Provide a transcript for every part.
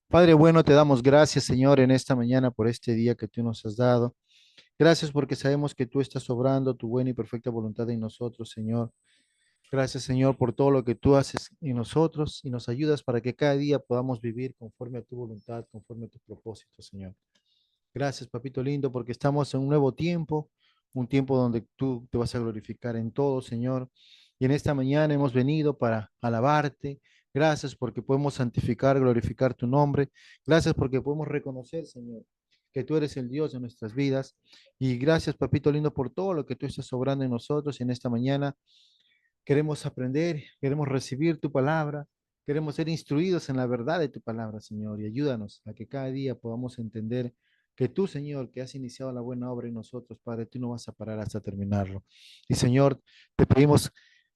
Padre bueno, te damos gracias, Señor, en esta mañana por este día que tú nos has dado. Gracias porque sabemos que tú estás obrando tu buena y perfecta voluntad en nosotros, Señor. Gracias, Señor, por todo lo que tú haces en nosotros y nos ayudas para que cada día podamos vivir conforme a tu voluntad, conforme a tu propósito, Señor. Gracias, papito lindo, porque estamos en un nuevo tiempo, un tiempo donde tú te vas a glorificar en todo, Señor. Y en esta mañana hemos venido para alabarte. Gracias porque podemos santificar, glorificar tu nombre. Gracias porque podemos reconocer, Señor, que tú eres el Dios de nuestras vidas. Y gracias, papito lindo, por todo lo que tú estás obrando en nosotros. Y en esta mañana queremos aprender, queremos recibir tu palabra, queremos ser instruidos en la verdad de tu palabra, Señor, y ayúdanos a que cada día podamos entender que tú, Señor, que has iniciado la buena obra en nosotros, Padre, tú no vas a parar hasta terminarlo. Y Señor, te pedimos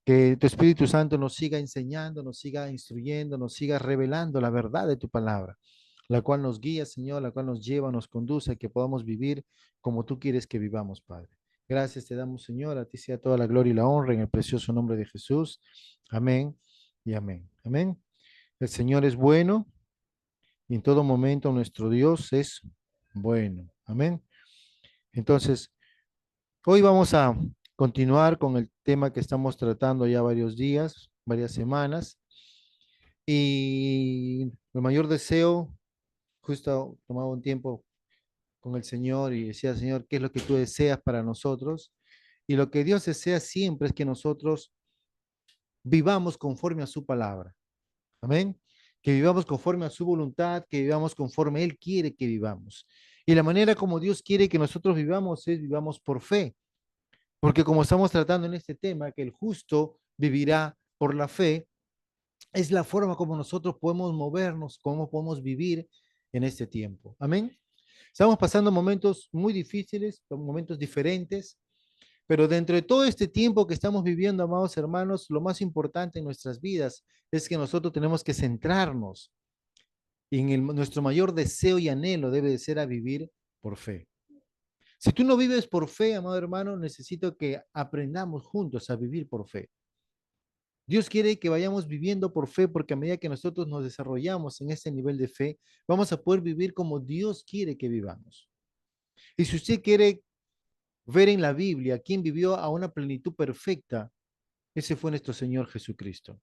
que tu Espíritu Santo nos siga enseñando, nos siga instruyendo, nos siga revelando la verdad de tu palabra, la cual nos guía, Señor, la cual nos lleva, nos conduce, a que podamos vivir como tú quieres que vivamos, Padre. Gracias te damos, Señor. A ti sea toda la gloria y la honra en el precioso nombre de Jesús. Amén y amén. Amén. El Señor es bueno y en todo momento nuestro Dios es bueno. Amén. Entonces, hoy vamos a continuar con el tema que estamos tratando ya varios días, varias semanas. Y el mayor deseo, justo tomaba un tiempo con el Señor y decía, Señor, ¿qué es lo que tú deseas para nosotros? Y lo que Dios desea siempre es que nosotros vivamos conforme a su palabra. Amén. Que vivamos conforme a su voluntad, que vivamos conforme Él quiere que vivamos. Y la manera como Dios quiere que nosotros vivamos es vivamos por fe. Porque como estamos tratando en este tema, que el justo vivirá por la fe, es la forma como nosotros podemos movernos, cómo podemos vivir en este tiempo. Amén. Estamos pasando momentos muy difíciles, momentos diferentes, pero dentro de todo este tiempo que estamos viviendo, amados hermanos, lo más importante en nuestras vidas es que nosotros tenemos que centrarnos y en nuestro mayor deseo y anhelo debe de ser a vivir por fe. Si tú no vives por fe, amado hermano, necesito que aprendamos juntos a vivir por fe. Dios quiere que vayamos viviendo por fe porque a medida que nosotros nos desarrollamos en ese nivel de fe, vamos a poder vivir como Dios quiere que vivamos. Y si usted quiere ver en la Biblia quién vivió a una plenitud perfecta, ese fue nuestro Señor Jesucristo.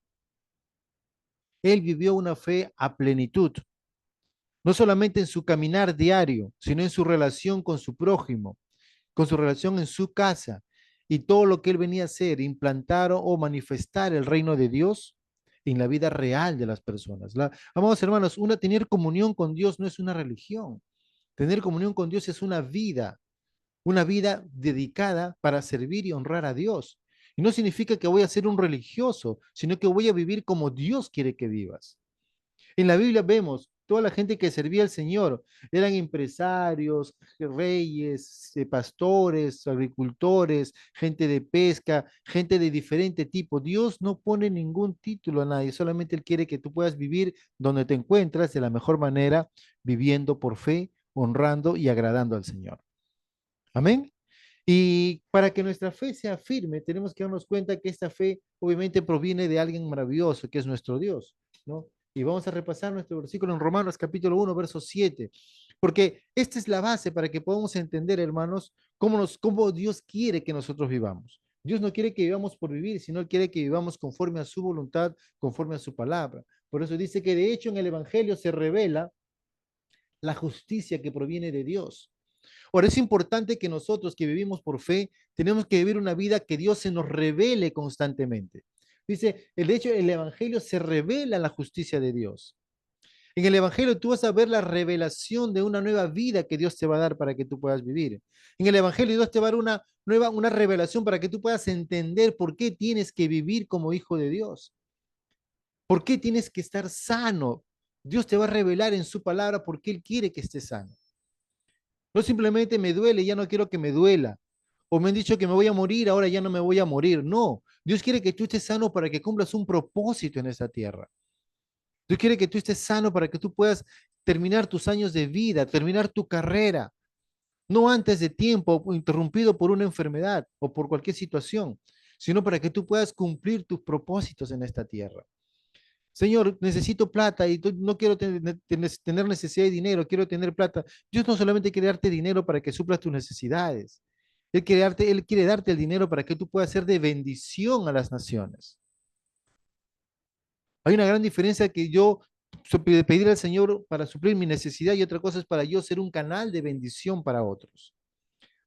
Él vivió una fe a plenitud, no solamente en su caminar diario, sino en su relación con su prójimo, con su relación en su casa y todo lo que él venía a hacer, implantar o manifestar el reino de Dios en la vida real de las personas. Amados hermanos, tener comunión con Dios no es una religión. Tener comunión con Dios es una vida dedicada para servir y honrar a Dios. Y no significa que voy a ser un religioso, sino que voy a vivir como Dios quiere que vivas. En la Biblia vemos toda la gente que servía al Señor, eran empresarios, reyes, pastores, agricultores, gente de pesca, gente de diferente tipo. Dios no pone ningún título a nadie, solamente Él quiere que tú puedas vivir donde te encuentras de la mejor manera, viviendo por fe, honrando y agradando al Señor. Amén. Y para que nuestra fe sea firme, tenemos que darnos cuenta que esta fe obviamente proviene de alguien maravilloso, que es nuestro Dios, ¿no? Y vamos a repasar nuestro versículo en Romanos capítulo 1, verso 7, porque esta es la base para que podamos entender, hermanos, cómo Dios quiere que nosotros vivamos. Dios no quiere que vivamos por vivir, sino Él quiere que vivamos conforme a su voluntad, conforme a su palabra. Por eso dice que de hecho en el Evangelio se revela la justicia que proviene de Dios. Ahora, es importante que nosotros que vivimos por fe, tenemos que vivir una vida que Dios se nos revele constantemente. Dice, el hecho, el Evangelio se revela la justicia de Dios. En el Evangelio tú vas a ver la revelación de una nueva vida que Dios te va a dar para que tú puedas vivir. En el Evangelio Dios te va a dar una revelación para que tú puedas entender por qué tienes que vivir como hijo de Dios. ¿Por qué tienes que estar sano? Dios te va a revelar en su palabra por qué Él quiere que estés sano. No simplemente me duele, ya no quiero que me duela. O me han dicho que me voy a morir, ahora ya no me voy a morir. No, Dios quiere que tú estés sano para que cumplas un propósito en esta tierra. Dios quiere que tú estés sano para que tú puedas terminar tus años de vida, terminar tu carrera, no antes de tiempo, interrumpido por una enfermedad o por cualquier situación, sino para que tú puedas cumplir tus propósitos en esta tierra. Señor, necesito plata y no quiero tener necesidad de dinero, quiero tener plata. Dios no solamente quiere darte dinero para que suplas tus necesidades. Él quiere darte el dinero para que tú puedas ser de bendición a las naciones. Hay una gran diferencia que yo pedir al Señor para suplir mi necesidad y otra cosa es para yo ser un canal de bendición para otros.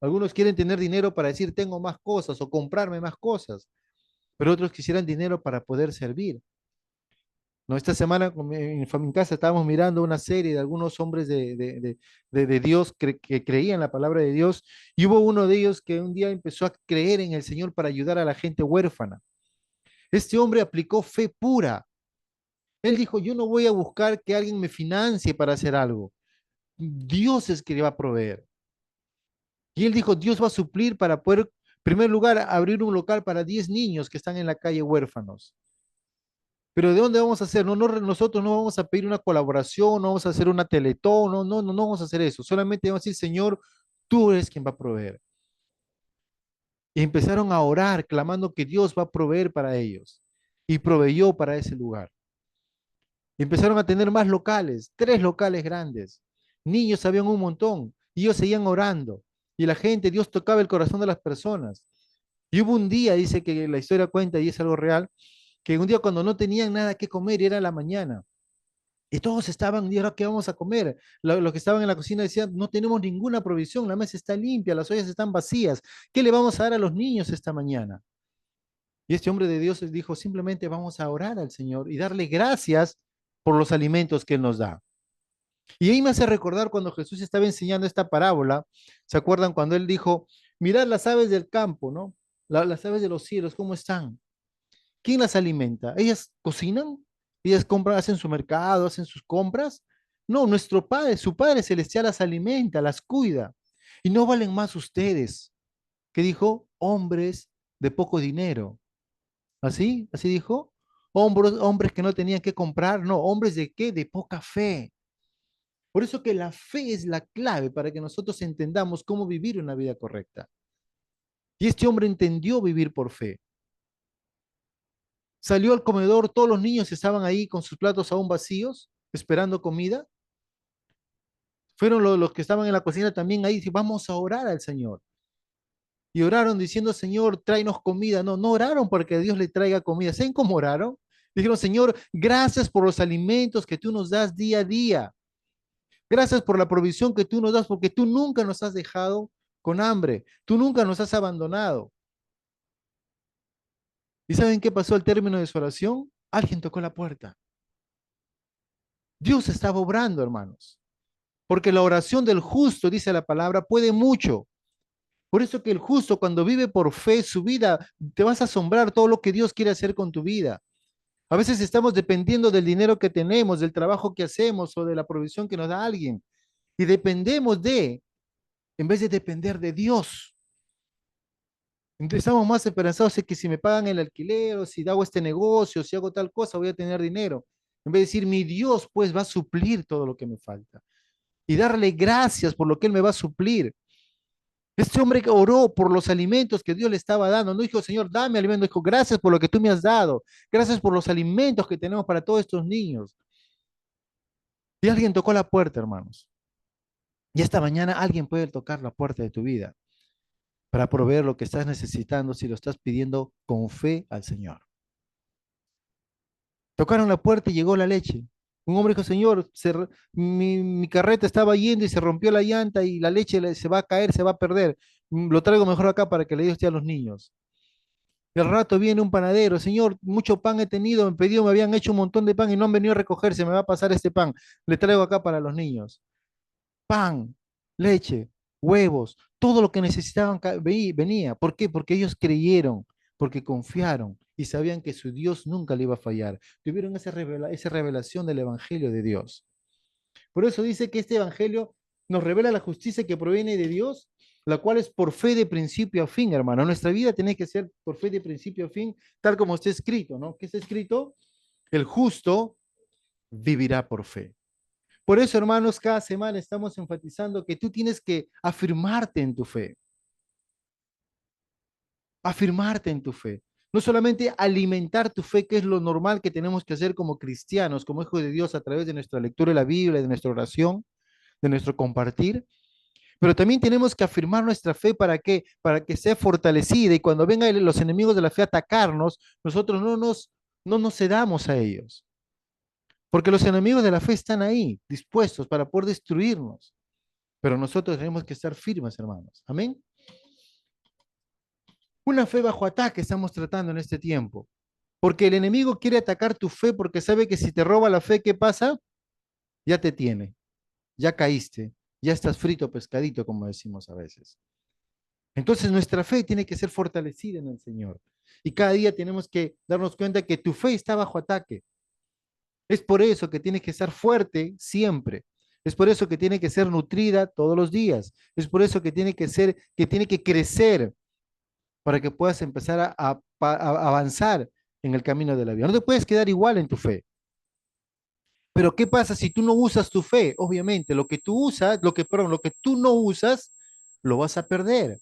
Algunos quieren tener dinero para decir tengo más cosas o comprarme más cosas, pero otros quisieran dinero para poder servir. ¿No? Esta semana en casa estábamos mirando una serie de algunos hombres de Dios que creían la palabra de Dios y hubo uno de ellos que un día empezó a creer en el Señor para ayudar a la gente huérfana. Este hombre aplicó fe pura. Él dijo, yo no voy a buscar que alguien me financie para hacer algo. Dios es que le va a proveer. Y él dijo, Dios va a suplir para poder, en primer lugar, abrir un local para 10 niños que están en la calle huérfanos. Pero ¿de dónde vamos a hacer? Nosotros no vamos a pedir una colaboración, no vamos a hacer una teletón, no vamos a hacer eso. Solamente vamos a decir, Señor, tú eres quien va a proveer. Y empezaron a orar, clamando que Dios va a proveer para ellos. Y proveyó para ese lugar. Y empezaron a tener más locales, 3 locales grandes. Niños habían un montón. Y ellos seguían orando. Y la gente, Dios tocaba el corazón de las personas. Y hubo un día, dice que la historia cuenta, y es algo real, que un día cuando no tenían nada que comer, y era la mañana, y todos estaban, ¿y ahora qué vamos a comer? Los que estaban en la cocina decían, no tenemos ninguna provisión, la mesa está limpia, las ollas están vacías, ¿qué le vamos a dar a los niños esta mañana? Y este hombre de Dios les dijo, simplemente vamos a orar al Señor y darle gracias por los alimentos que Él nos da. Y ahí me hace recordar cuando Jesús estaba enseñando esta parábola, ¿se acuerdan cuando Él dijo, mirad las aves del campo, ¿no? Las aves de los cielos, ¿cómo están? ¿Quién las alimenta? ¿Ellas cocinan? ¿Ellas compran, hacen su mercado, hacen sus compras? No, nuestro Padre, su Padre Celestial las alimenta, las cuida. Y no valen más ustedes, que dijo, hombres de poco dinero. ¿Así? ¿Así dijo? Hombres que no tenían que comprar, no, hombres de qué? De poca fe. Por eso que la fe es la clave para que nosotros entendamos cómo vivir una vida correcta. Y este hombre entendió vivir por fe. Salió al comedor, todos los niños estaban ahí con sus platos aún vacíos, esperando comida. Fueron los que estaban en la cocina también ahí, y vamos a orar al Señor. Y oraron diciendo, Señor, tráenos comida. No, no oraron porque Dios le traiga comida. ¿Saben cómo oraron? Dijeron, Señor, gracias por los alimentos que tú nos das día a día. Gracias por la provisión que tú nos das, porque tú nunca nos has dejado con hambre. Tú nunca nos has abandonado. ¿Y saben qué pasó al término de su oración? Alguien tocó la puerta. Dios estaba obrando, hermanos. Porque la oración del justo, dice la palabra, puede mucho. Por eso que el justo cuando vive por fe su vida, te vas a asombrar todo lo que Dios quiere hacer con tu vida. A veces estamos dependiendo del dinero que tenemos, del trabajo que hacemos o de la provisión que nos da alguien. Y dependemos en vez de depender de Dios. Entonces, estamos más esperanzados en que si me pagan el alquiler o si hago este negocio, si hago tal cosa, voy a tener dinero. En vez de decir, mi Dios pues va a suplir todo lo que me falta. Y darle gracias por lo que Él me va a suplir. Este hombre que oró por los alimentos que Dios le estaba dando, no dijo, Señor, dame alimento, dijo, gracias por lo que tú me has dado, gracias por los alimentos que tenemos para todos estos niños. Y alguien tocó la puerta, hermanos. Y esta mañana alguien puede tocar la puerta de tu vida para proveer lo que estás necesitando si lo estás pidiendo con fe al Señor. Tocaron la puerta y llegó la leche. Un hombre dijo, Señor, mi carreta estaba yendo y se rompió la llanta y la leche se va a caer, se va a perder. Lo traigo mejor acá para que le dé usted a los niños. Y al rato viene un panadero, Señor, mucho pan he tenido, me habían hecho un montón de pan y no han venido a recoger, se me va a pasar este pan. Le traigo acá para los niños. Pan, leche, huevos, todo lo que necesitaban venía. ¿Por qué? Porque ellos creyeron, porque confiaron y sabían que su Dios nunca le iba a fallar. Tuvieron esa revelación del Evangelio de Dios. Por eso dice que este Evangelio nos revela la justicia que proviene de Dios, la cual es por fe de principio a fin, hermano. Nuestra vida tiene que ser por fe de principio a fin, tal como está escrito, ¿no? ¿Qué está escrito? El justo vivirá por fe. Por eso, hermanos, cada semana estamos enfatizando que tú tienes que afirmarte en tu fe, afirmarte en tu fe. No solamente alimentar tu fe, que es lo normal que tenemos que hacer como cristianos, como hijos de Dios, a través de nuestra lectura de la Biblia, de nuestra oración, de nuestro compartir, pero también tenemos que afirmar nuestra fe para que, sea fortalecida y cuando vengan los enemigos de la fe a atacarnos, nosotros no nos cedamos a ellos. Porque los enemigos de la fe están ahí, dispuestos para poder destruirnos. Pero nosotros tenemos que estar firmes, hermanos. Amén. Una fe bajo ataque estamos tratando en este tiempo. Porque el enemigo quiere atacar tu fe porque sabe que si te roba la fe, ¿qué pasa? Ya te tiene, ya caíste, ya estás frito pescadito, como decimos a veces. Entonces nuestra fe tiene que ser fortalecida en el Señor. Y cada día tenemos que darnos cuenta que tu fe está bajo ataque. Es por eso que tienes que estar fuerte siempre. Es por eso que tiene que ser nutrida todos los días. Es por eso que tiene que crecer para que puedas empezar a avanzar en el camino de la vida. No te puedes quedar igual en tu fe. Pero ¿qué pasa si tú no usas tu fe? Obviamente, lo que tú no usas, lo vas a perder.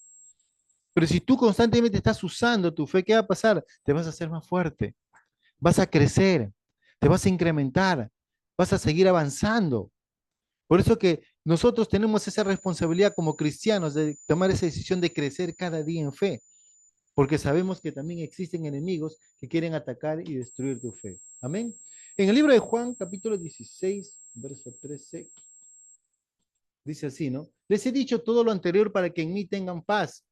Pero si tú constantemente estás usando tu fe, ¿qué va a pasar? Te vas a hacer más fuerte, vas a crecer, te vas a incrementar, vas a seguir avanzando. Por eso que nosotros tenemos esa responsabilidad como cristianos de tomar esa decisión de crecer cada día en fe, porque sabemos que también existen enemigos que quieren atacar y destruir tu fe. Amén. En el libro de Juan, capítulo 16, verso 13, dice así, ¿no? Les he dicho todo lo anterior para que en mí tengan paz.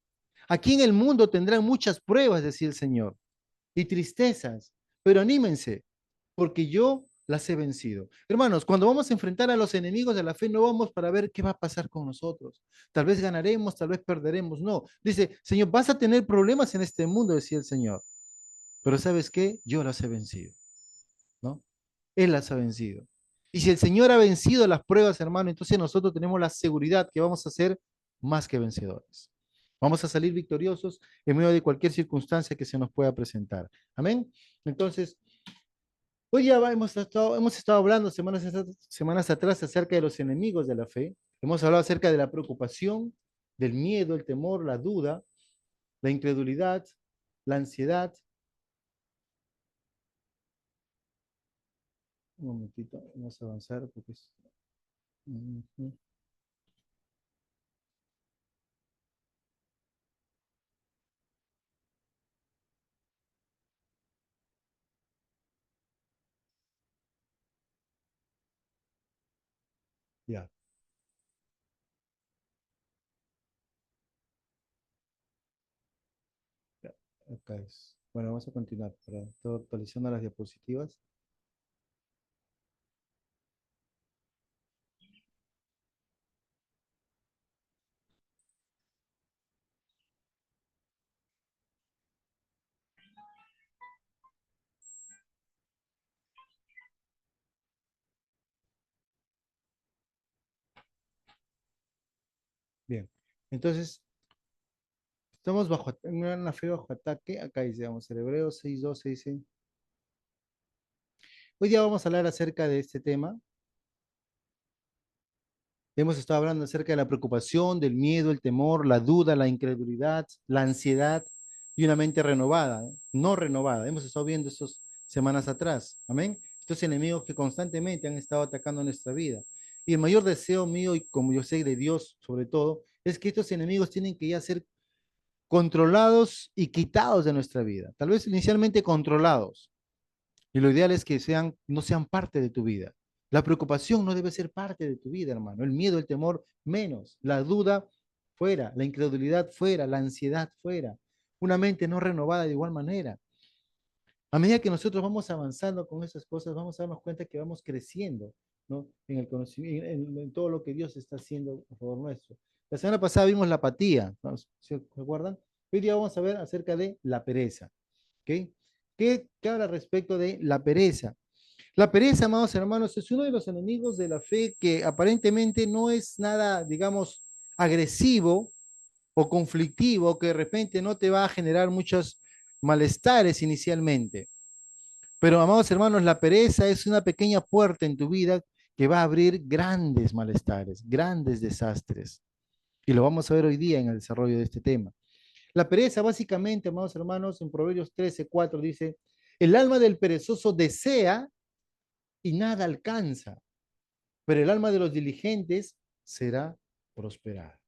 Aquí en el mundo tendrán muchas pruebas, decía el Señor, y tristezas, pero anímense, porque yo las he vencido. Hermanos, cuando vamos a enfrentar a los enemigos de la fe, no vamos para ver qué va a pasar con nosotros. Tal vez ganaremos, tal vez perderemos. No, dice, Señor, vas a tener problemas en este mundo, decía el Señor, pero ¿sabes qué? Yo las he vencido, ¿no? Él las ha vencido. Y si el Señor ha vencido las pruebas, hermano, entonces nosotros tenemos la seguridad que vamos a ser más que vencedores. Vamos a salir victoriosos en medio de cualquier circunstancia que se nos pueda presentar. Amén. Entonces, hoy ya hemos estado hablando semanas atrás acerca de los enemigos de la fe. Hemos hablado acerca de la preocupación, del miedo, el temor, la duda, la incredulidad, la ansiedad. Un momentito, vamos a avanzar porque es... Ujú. Ya, ya, acá es. Bueno, vamos a continuar. Estoy actualizando las diapositivas. Bien, entonces estamos en una fe bajo ataque. Acá dice, vamos, el Hebreo 6:12 dice. Hoy día vamos a hablar acerca de este tema. Hemos estado hablando acerca de la preocupación, del miedo, el temor, la duda, la incredulidad, la ansiedad y una mente renovada, no renovada. Hemos estado viendo estas semanas atrás. Amén. Estos enemigos que constantemente han estado atacando nuestra vida. Y el mayor deseo mío, y como yo sé de Dios sobre todo, es que estos enemigos tienen que ya ser controlados y quitados de nuestra vida. Tal vez inicialmente controlados, y lo ideal es que no sean parte de tu vida. La preocupación no debe ser parte de tu vida, hermano. El miedo, el temor, menos. La duda, fuera. La incredulidad, fuera. La ansiedad, fuera. Una mente no renovada de igual manera. A medida que nosotros vamos avanzando con esas cosas, vamos a darnos cuenta que vamos creciendo, ¿no? En el conocimiento, en todo lo que Dios está haciendo a favor nuestro. La semana pasada vimos la apatía, ¿no? ¿Se acuerdan? Hoy día vamos a ver acerca de la pereza. ¿Ok? ¿Qué habla respecto de la pereza? La pereza, amados hermanos, es uno de los enemigos de la fe que aparentemente no es nada, digamos, agresivo o conflictivo, que de repente no te va a generar muchos malestares inicialmente. Pero, amados hermanos, la pereza es una pequeña puerta en tu vida que va a abrir grandes malestares, grandes desastres. Y lo vamos a ver hoy día en el desarrollo de este tema. La pereza, básicamente, amados hermanos, en Proverbios 13:4 dice, el alma del perezoso desea y nada alcanza, pero el alma de los diligentes será prosperada.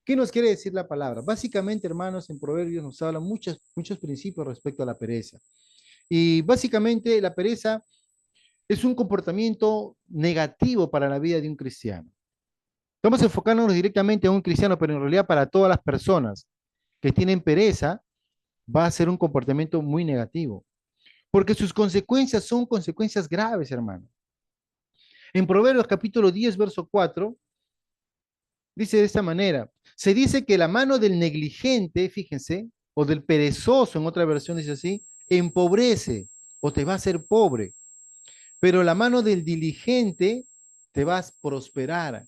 ¿Qué nos quiere decir la palabra? Básicamente, hermanos, en Proverbios nos habla muchos principios respecto a la pereza. Y básicamente la pereza es un comportamiento negativo para la vida de un cristiano. Estamos enfocándonos directamente a un cristiano, pero en realidad para todas las personas que tienen pereza va a ser un comportamiento muy negativo, porque sus consecuencias son consecuencias graves, hermano. En Proverbios capítulo 10, verso 4, dice de esta manera, se dice que la mano del negligente, fíjense, o del perezoso, en otra versión dice así, empobrece o te va a hacer pobre, pero la mano del diligente te va a prosperar,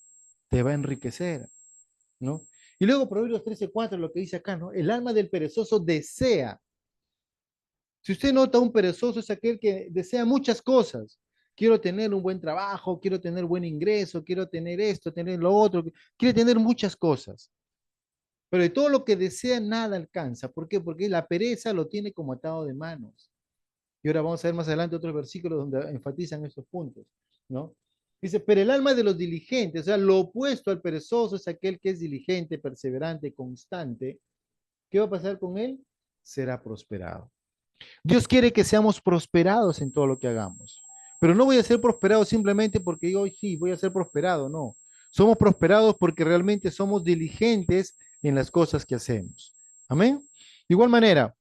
te va a enriquecer, ¿no? Y luego Proverbios 13:4, lo que dice acá, ¿no? El alma del perezoso desea. Si usted nota, un perezoso es aquel que desea muchas cosas. Quiero tener un buen trabajo, quiero tener buen ingreso, quiero tener esto, tener lo otro, quiere tener muchas cosas. Pero de todo lo que desea, nada alcanza. ¿Por qué? Porque la pereza lo tiene como atado de manos. Y ahora vamos a ver más adelante otros versículos donde enfatizan estos puntos, ¿no? Dice, pero el alma de los diligentes, o sea, lo opuesto al perezoso es aquel que es diligente, perseverante, constante. ¿Qué va a pasar con él? Será prosperado. Dios quiere que seamos prosperados en todo lo que hagamos. Pero no voy a ser prosperado simplemente porque yo sí voy a ser prosperado, no. Somos prosperados porque realmente somos diligentes en las cosas que hacemos. Amén. De igual manera,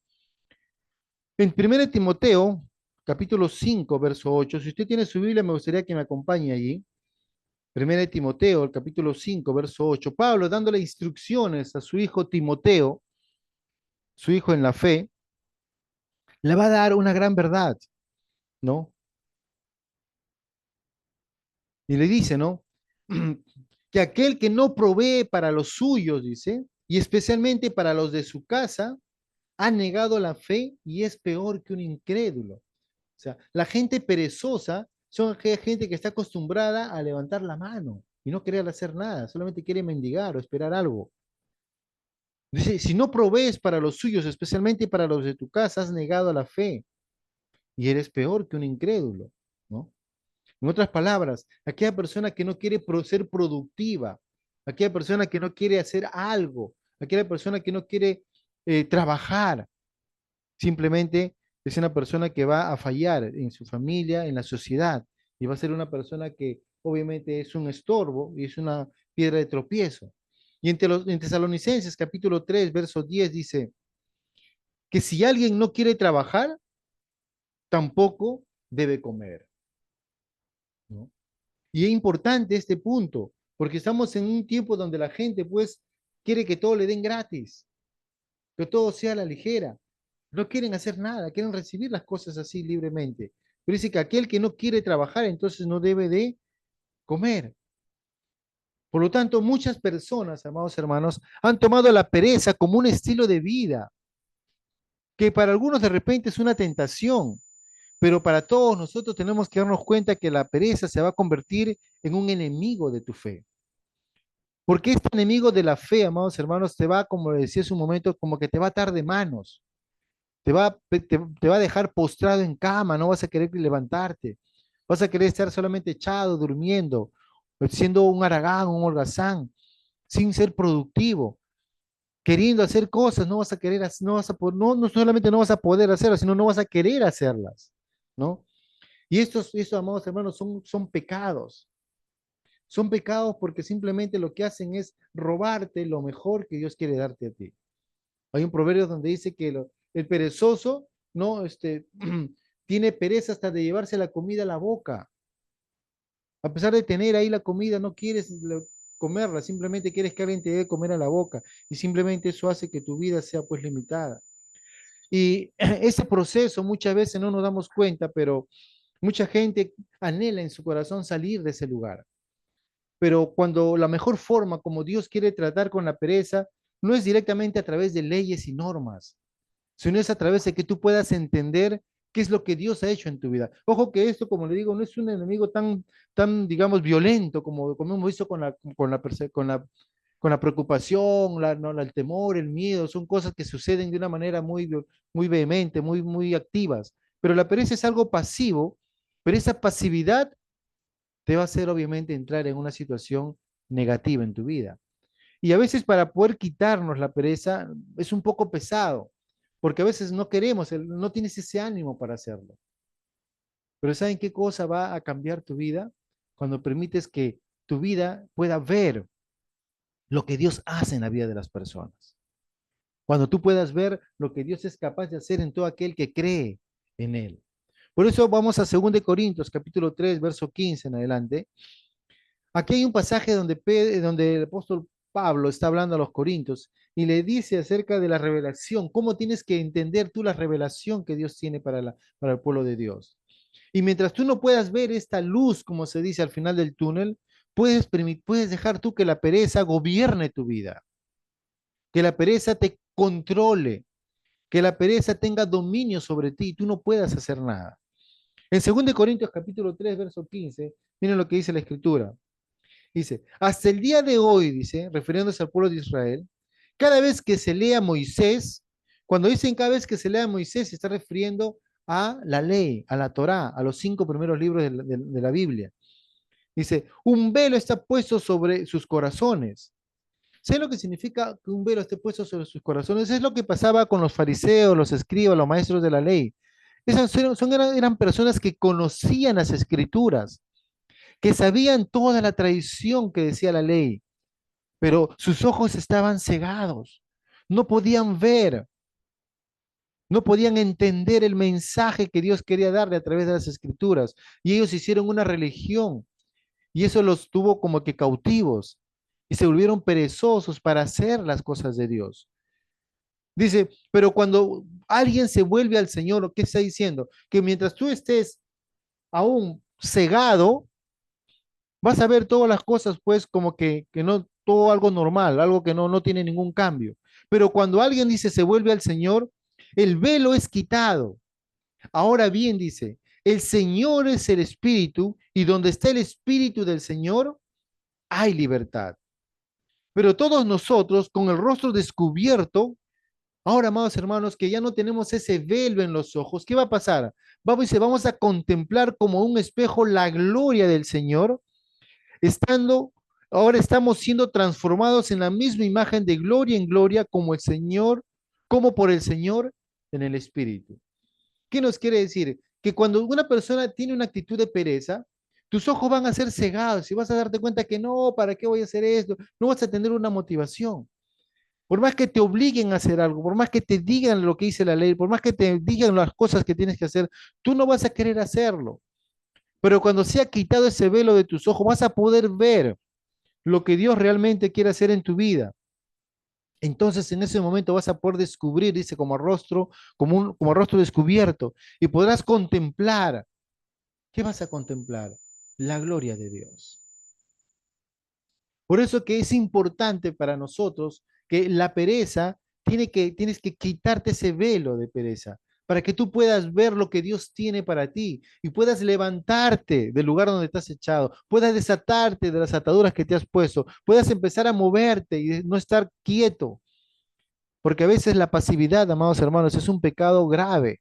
en 1 Timoteo, capítulo 5, verso 8, si usted tiene su Biblia, me gustaría que me acompañe allí. 1 Timoteo, el capítulo 5, verso 8, Pablo dándole instrucciones a su hijo Timoteo, su hijo en la fe, le va a dar una gran verdad, ¿no? Y le dice, ¿no? Que aquel que no provee para los suyos, dice, y especialmente para los de su casa, ha negado la fe y es peor que un incrédulo. O sea, la gente perezosa son aquella gente que está acostumbrada a levantar la mano y no querer hacer nada, solamente quiere mendigar o esperar algo. Dice, si no provees para los suyos, especialmente para los de tu casa, has negado la fe y eres peor que un incrédulo, ¿no? En otras palabras, aquella persona que no quiere ser productiva, aquella persona que no quiere hacer algo, aquella persona que no quiere trabajar, simplemente es una persona que va a fallar en su familia, en la sociedad, y va a ser una persona que obviamente es un estorbo y es una piedra de tropiezo. Y en Tesalonicenses capítulo 3, verso 10 dice que si alguien no quiere trabajar, tampoco debe comer, ¿no? Y es importante este punto, porque estamos en un tiempo donde la gente pues quiere que todo le den gratis, que todo sea a la ligera. No quieren hacer nada, quieren recibir las cosas así libremente. Pero dice que aquel que no quiere trabajar, entonces no debe de comer. Por lo tanto, muchas personas, amados hermanos, han tomado la pereza como un estilo de vida, que para algunos de repente es una tentación, pero para todos nosotros tenemos que darnos cuenta que la pereza se va a convertir en un enemigo de tu fe. Porque este enemigo de la fe, amados hermanos, te va, como decía hace un momento, como que te va a atar de manos, te va a dejar postrado en cama, no vas a querer levantarte, vas a querer estar solamente echado, durmiendo, siendo un haragán, un holgazán, sin ser productivo, queriendo hacer cosas, no vas a querer, no vas a no solamente no vas a poder hacerlas, sino no vas a querer hacerlas, ¿no? Y estos amados hermanos, son pecados. Son pecados porque simplemente lo que hacen es robarte lo mejor que Dios quiere darte a ti. Hay un proverbio donde dice que el perezoso no tiene pereza hasta de llevarse la comida a la boca. A pesar de tener ahí la comida, no quieres comerla, simplemente quieres que alguien te dé comer a la boca y simplemente eso hace que tu vida sea pues limitada. Y ese proceso muchas veces no nos damos cuenta, pero mucha gente anhela en su corazón salir de ese lugar. Pero cuando la mejor forma como Dios quiere tratar con la pereza no es directamente a través de leyes y normas, sino es a través de que tú puedas entender qué es lo que Dios ha hecho en tu vida. Ojo que esto, como le digo, no es un enemigo tan digamos, violento como hemos visto con la con la preocupación, no, el temor, el miedo, son cosas que suceden de una manera muy vehemente, muy activas. Pero la pereza es algo pasivo, pero esa pasividad te va a hacer obviamente entrar en una situación negativa en tu vida. Y a veces para poder quitarnos la pereza es un poco pesado, porque a veces no queremos, no tienes ese ánimo para hacerlo. Pero ¿saben qué cosa va a cambiar tu vida? Cuando permites que tu vida pueda ver lo que Dios hace en la vida de las personas. Cuando tú puedas ver lo que Dios es capaz de hacer en todo aquel que cree en Él. Por eso vamos a 2 Corintios, capítulo 3, verso 15 en adelante. Aquí hay un pasaje donde el apóstol Pablo está hablando a los corintios y le dice acerca de la revelación, cómo tienes que entender tú la revelación que Dios tiene para el pueblo de Dios. Y mientras tú no puedas ver esta luz, como se dice al final del túnel, puedes dejar tú que la pereza gobierne tu vida, que la pereza te controle, que la pereza tenga dominio sobre ti y tú no puedas hacer nada. En 2 Corintios capítulo 3, verso 15, miren lo que dice la escritura. Dice, hasta el día de hoy, dice, refiriéndose al pueblo de Israel, cada vez que se lea Moisés, cuando dicen cada vez que se lea Moisés, se está refiriendo a la ley, a la Torá, a los 5 primeros libros de la Biblia. Dice, un velo está puesto sobre sus corazones. ¿Saben lo que significa que un velo esté puesto sobre sus corazones? Es lo que pasaba con los fariseos, los escribas, los maestros de la ley. Eran personas que conocían las escrituras, que sabían toda la tradición que decía la ley, pero sus ojos estaban cegados, no podían ver, no podían entender el mensaje que Dios quería darle a través de las escrituras. Y ellos hicieron una religión y eso los tuvo como que cautivos y se volvieron perezosos para hacer las cosas de Dios. Dice, pero cuando alguien se vuelve al Señor, ¿qué está diciendo? Que mientras tú estés aún cegado, vas a ver todas las cosas pues como que no, todo algo normal, algo que no tiene ningún cambio. Pero cuando alguien dice se vuelve al Señor, el velo es quitado. Ahora bien, dice, el Señor es el Espíritu y donde está el Espíritu del Señor, hay libertad. Pero todos nosotros, con el rostro descubierto, ahora, amados hermanos, que ya no tenemos ese velo en los ojos, ¿qué va a pasar? Vamos a contemplar como un espejo la gloria del Señor estando, ahora estamos siendo transformados en la misma imagen de gloria en gloria como el Señor, como por el Señor en el Espíritu. ¿Qué nos quiere decir? Que cuando una persona tiene una actitud de pereza, tus ojos van a ser cegados y vas a darte cuenta que no, ¿para qué voy a hacer esto? No vas a tener una motivación. Por más que te obliguen a hacer algo, por más que te digan lo que dice la ley, por más que te digan las cosas que tienes que hacer, tú no vas a querer hacerlo. Pero cuando se ha quitado ese velo de tus ojos, vas a poder ver lo que Dios realmente quiere hacer en tu vida. Entonces en ese momento vas a poder descubrir, dice, como rostro, como rostro descubierto, y podrás contemplar. ¿Qué vas a contemplar? La gloria de Dios. Por eso que es importante para nosotros que la pereza, tienes que quitarte ese velo de pereza, para que tú puedas ver lo que Dios tiene para ti y puedas levantarte del lugar donde estás echado, puedas desatarte de las ataduras que te has puesto, puedas empezar a moverte y no estar quieto, porque a veces la pasividad, amados hermanos, es un pecado grave,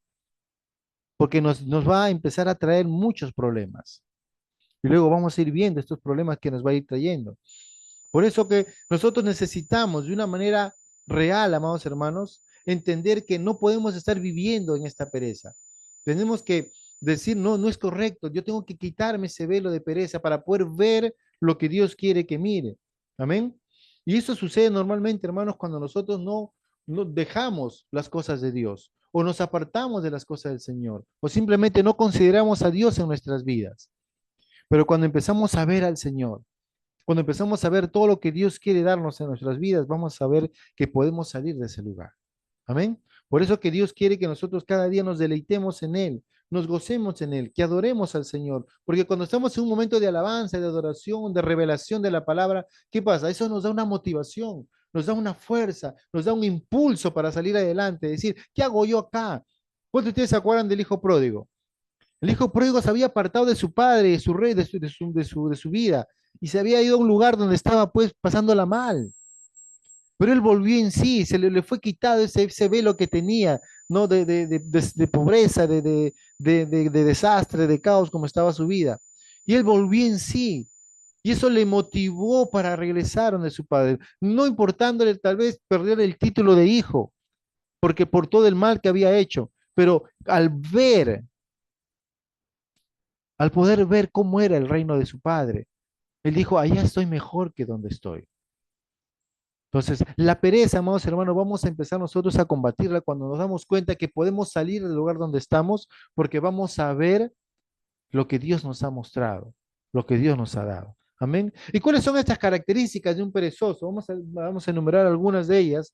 porque nos va a empezar a traer muchos problemas. Y luego vamos a ir viendo estos problemas que nos va a ir trayendo. Por eso que nosotros necesitamos de una manera real, amados hermanos, entender que no podemos estar viviendo en esta pereza. Tenemos que decir, no, no es correcto. Yo tengo que quitarme ese velo de pereza para poder ver lo que Dios quiere que mire. Amén. Y eso sucede normalmente, hermanos, cuando nosotros no dejamos las cosas de Dios o nos apartamos de las cosas del Señor o simplemente no consideramos a Dios en nuestras vidas. Pero cuando empezamos a ver al Señor, cuando empezamos a ver todo lo que Dios quiere darnos en nuestras vidas, vamos a ver que podemos salir de ese lugar. Amén. Por eso que Dios quiere que nosotros cada día nos deleitemos en Él, nos gocemos en Él, que adoremos al Señor. Porque cuando estamos en un momento de alabanza, de adoración, de revelación de la palabra, ¿qué pasa? Eso nos da una motivación, nos da una fuerza, nos da un impulso para salir adelante, decir, ¿qué hago yo acá? ¿Cuántos de ustedes se acuerdan del hijo pródigo? El hijo pródigo se había apartado de su padre, de su rey, de su vida, y se había ido a un lugar donde estaba pues pasándola mal. Pero él volvió en sí, le fue quitado ese velo que tenía, ¿no? De pobreza, de desastre, de caos, como estaba su vida. Y él volvió en sí. Y eso le motivó para regresar donde su padre, no importándole tal vez perder el título de hijo, porque por todo el mal que había hecho, pero al poder ver cómo era el reino de su padre, él dijo, allá estoy mejor que donde estoy. Entonces, la pereza, amados hermanos, vamos a empezar nosotros a combatirla cuando nos damos cuenta que podemos salir del lugar donde estamos porque vamos a ver lo que Dios nos ha mostrado, lo que Dios nos ha dado. Amén. ¿Y cuáles son estas características de un perezoso? Vamos a enumerar algunas de ellas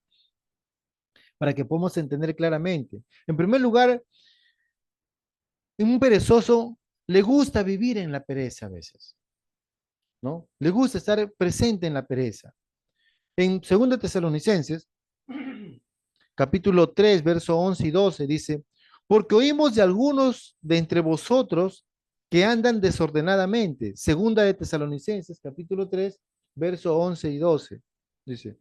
para que podamos entender claramente. En primer lugar, un perezoso le gusta vivir en la pereza a veces, ¿no? Le gusta estar presente en la pereza. En 2 Tesalonicenses, capítulo 3, verso 11 y 12, dice, porque oímos de algunos de entre vosotros que andan desordenadamente. 2 Tesalonicenses, capítulo 3, verso 11 y 12, dice,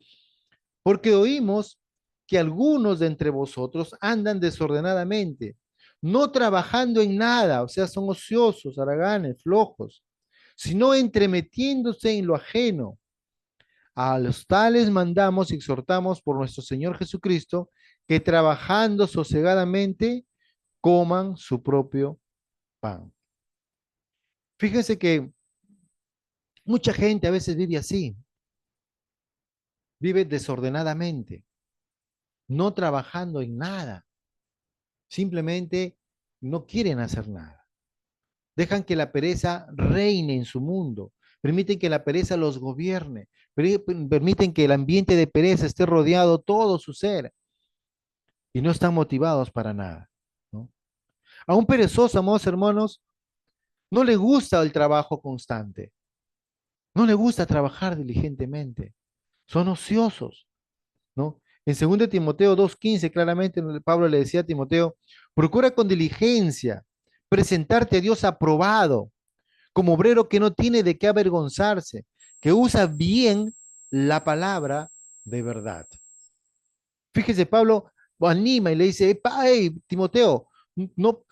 porque oímos que algunos de entre vosotros andan desordenadamente, no trabajando en nada, o sea, son ociosos, haraganes, flojos, sino entremetiéndose en lo ajeno. A los tales mandamos y exhortamos por nuestro Señor Jesucristo que trabajando sosegadamente coman su propio pan. Fíjense que mucha gente a veces vive así, vive desordenadamente, no trabajando en nada, simplemente no quieren hacer nada. Dejan que la pereza reine en su mundo, permiten que la pereza los gobierne, permiten que el ambiente de pereza esté rodeado todo su ser y no están motivados para nada, ¿no? A un perezoso, amados hermanos, no le gusta el trabajo constante, no le gusta trabajar diligentemente, son ociosos, ¿no? En 2 Timoteo 2:15, claramente Pablo le decía a Timoteo, procura con diligencia presentarte a Dios aprobado, como obrero que no tiene de qué avergonzarse, que usa bien la palabra de verdad. Fíjese, Pablo anima y le dice, hey, Timoteo, no,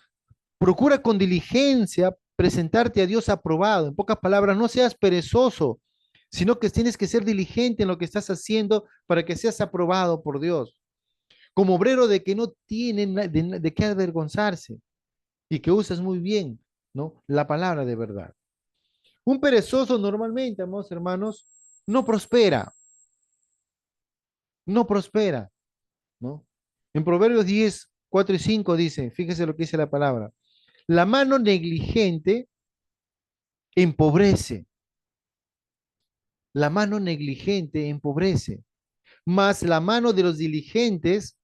procura con diligencia presentarte a Dios aprobado. En pocas palabras, no seas perezoso, sino que tienes que ser diligente en lo que estás haciendo para que seas aprobado por Dios. Como obrero de que no tiene de qué avergonzarse y que usas muy bien, ¿no? La palabra de verdad. Un perezoso normalmente, amados hermanos, no prospera, no prospera, ¿no? En Proverbios 10, 4 y 5 dice, fíjese lo que dice la palabra, la mano negligente empobrece, la mano negligente empobrece, mas la mano de los diligentes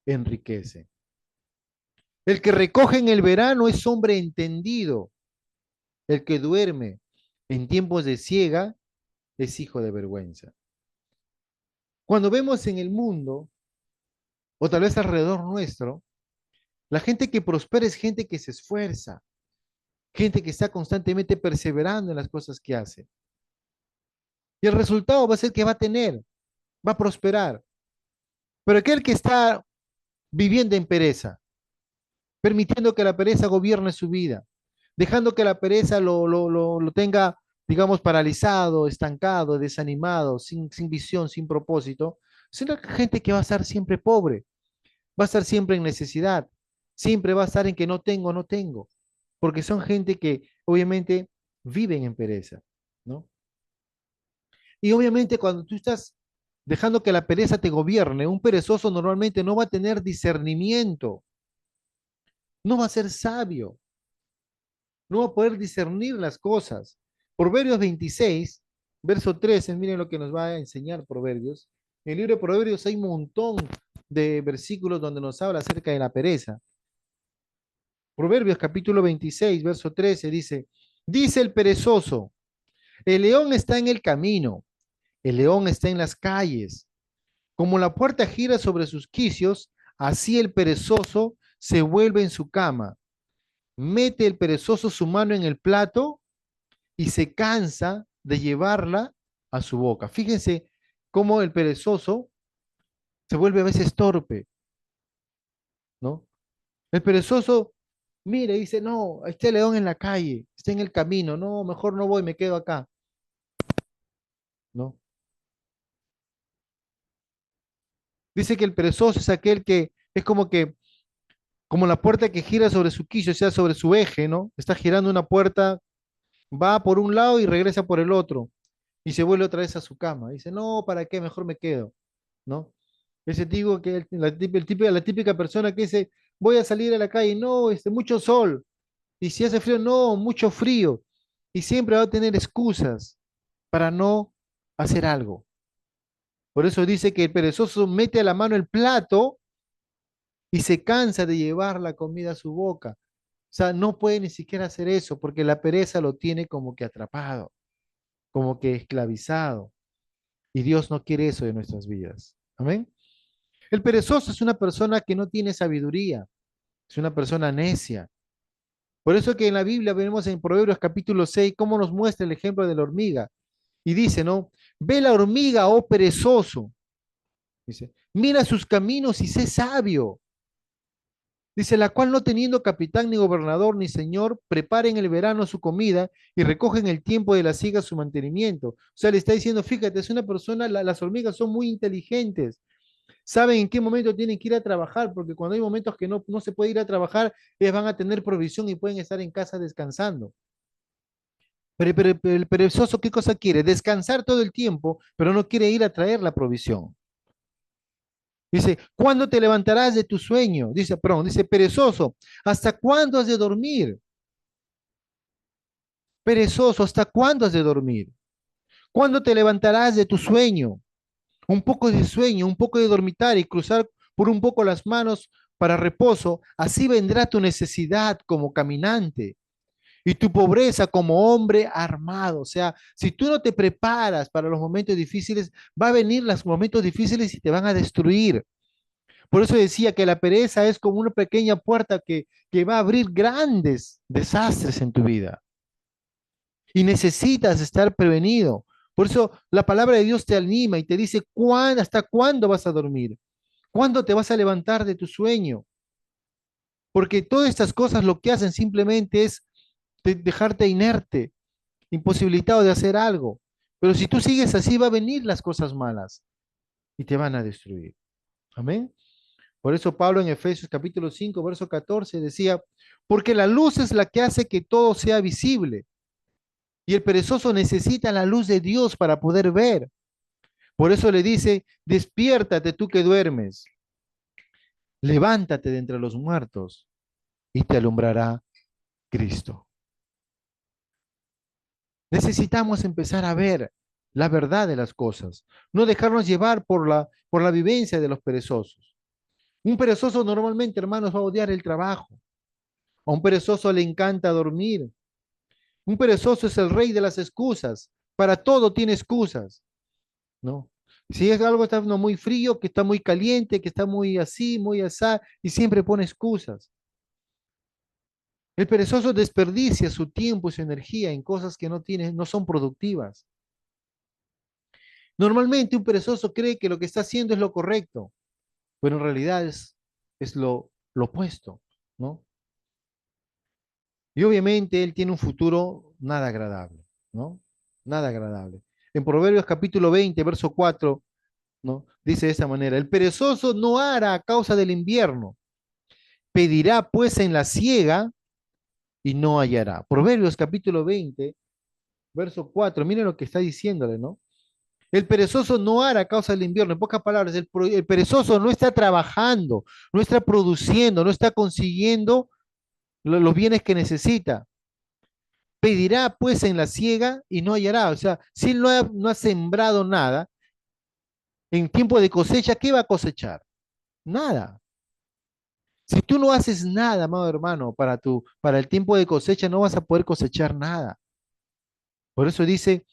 enriquece. El que recoge en el verano es hombre entendido, el que duerme en tiempos de siega es hijo de vergüenza. Cuando vemos en el mundo, o tal vez alrededor nuestro, la gente que prospera es gente que se esfuerza, gente que está constantemente perseverando en las cosas que hace. Y el resultado va a ser que va a tener, va a prosperar. Pero aquel que está viviendo en pereza, permitiendo que la pereza gobierne su vida, dejando que la pereza lo tenga, digamos, paralizado, estancado, desanimado, sin visión, sin propósito, será gente que va a estar siempre pobre, va a estar siempre en necesidad, siempre va a estar en que no tengo, no tengo, porque son gente que obviamente viven en pereza, ¿no? Y obviamente cuando tú estás dejando que la pereza te gobierne, un perezoso normalmente no va a tener discernimiento, no va a ser sabio, no va a poder discernir las cosas. Proverbios 26, verso 13, miren lo que nos va a enseñar Proverbios. En el libro de Proverbios hay un montón de versículos donde nos habla acerca de la pereza. Proverbios capítulo 26, verso 13 dice, dice el perezoso, el león está en el camino, el león está en las calles, como la puerta gira sobre sus quicios, así el perezoso se vuelve en su cama, mete el perezoso su mano en el plato y se cansa de llevarla a su boca. Fíjense cómo el perezoso se vuelve a veces torpe, ¿no? El perezoso mira y dice, no, está el león en la calle, está en el camino, no, mejor no voy, me quedo acá, ¿no? Dice que el perezoso es aquel que es como la puerta que gira sobre su quillo, o sea, sobre su eje, ¿no? Está girando una puerta, va por un lado y regresa por el otro, y se vuelve otra vez a su cama. Dice, no, ¿para qué? Mejor me quedo, ¿no? Ese tipo que la típica persona que dice, voy a salir a la calle, no, mucho sol, y si hace frío, no, mucho frío, y siempre va a tener excusas para no hacer algo. Por eso dice que el perezoso mete a la mano el plato y se cansa de llevar la comida a su boca. O sea, no puede ni siquiera hacer eso porque la pereza lo tiene como que atrapado, como que esclavizado. Y Dios no quiere eso de nuestras vidas. Amén. El perezoso es una persona que no tiene sabiduría, es una persona necia. Por eso que en la Biblia vemos en Proverbios capítulo 6 cómo nos muestra el ejemplo de la hormiga. Y dice, ¿no? Ve la hormiga, oh perezoso. Dice, mira sus caminos y sé sabio. Dice, la cual no teniendo capitán ni gobernador ni señor, prepara en el verano su comida y recoge en el tiempo de la siega su mantenimiento. O sea, le está diciendo, fíjate, es una persona, las hormigas son muy inteligentes, saben en qué momento tienen que ir a trabajar, porque cuando hay momentos que no se puede ir a trabajar, ellas van a tener provisión y pueden estar en casa descansando. Pero el perezoso, ¿qué cosa quiere? Descansar todo el tiempo, pero no quiere ir a traer la provisión. Dice, ¿cuándo te levantarás de tu sueño? Dice, perdón, dice, perezoso, ¿hasta cuándo has de dormir? Perezoso, ¿hasta cuándo has de dormir? ¿Cuándo te levantarás de tu sueño? Un poco de sueño, un poco de dormitar y cruzar por un poco las manos para reposo, así vendrá tu necesidad como caminante y tu pobreza como hombre armado. O sea, si tú no te preparas para los momentos difíciles, va a venir los momentos difíciles y te van a destruir. Por eso decía que la pereza es como una pequeña puerta que va a abrir grandes desastres en tu vida y necesitas estar prevenido. Por eso la palabra de Dios te anima y te dice, ¿hasta cuándo vas a dormir? ¿Cuándo te vas a levantar de tu sueño? Porque todas estas cosas lo que hacen simplemente es dejarte inerte, imposibilitado de hacer algo. Pero si tú sigues así, va a venir las cosas malas y te van a destruir. Amén. Por eso Pablo en Efesios capítulo 5 verso 14 decía, porque la luz es la que hace que todo sea visible y el perezoso necesita la luz de Dios para poder ver. Por eso le dice, despiértate tú que duermes, levántate de entre los muertos y te alumbrará Cristo. Necesitamos empezar a ver la verdad de las cosas, no dejarnos llevar por la vivencia de los perezosos. Un perezoso normalmente, hermanos, va a odiar el trabajo. A un perezoso le encanta dormir. Un perezoso es el rey de las excusas. Para todo tiene excusas, ¿no? Si es algo está no, muy frío, que está muy caliente, que está muy así, muy asá, y siempre pone excusas. El perezoso desperdicia su tiempo y su energía en cosas que no son productivas. Normalmente un perezoso cree que lo que está haciendo es lo correcto, pero en realidad es lo opuesto, ¿no? Y obviamente él tiene un futuro nada agradable, ¿no? Nada agradable. En Proverbios capítulo 20, verso 4, ¿no? Dice de esta manera, el perezoso no hará a causa del invierno, pedirá pues en la siega y no hallará. Proverbios capítulo 20, verso 4, miren lo que está diciéndole, ¿no? El perezoso no hará a causa del invierno. En pocas palabras, el perezoso no está trabajando, no está produciendo, no está consiguiendo los bienes que necesita. Pedirá pues en la siega y no hallará. O sea, si él no ha sembrado nada, en tiempo de cosecha, ¿qué va a cosechar? Nada. Si tú no haces nada, amado hermano, para el tiempo de cosecha, no vas a poder cosechar nada. Por eso dice,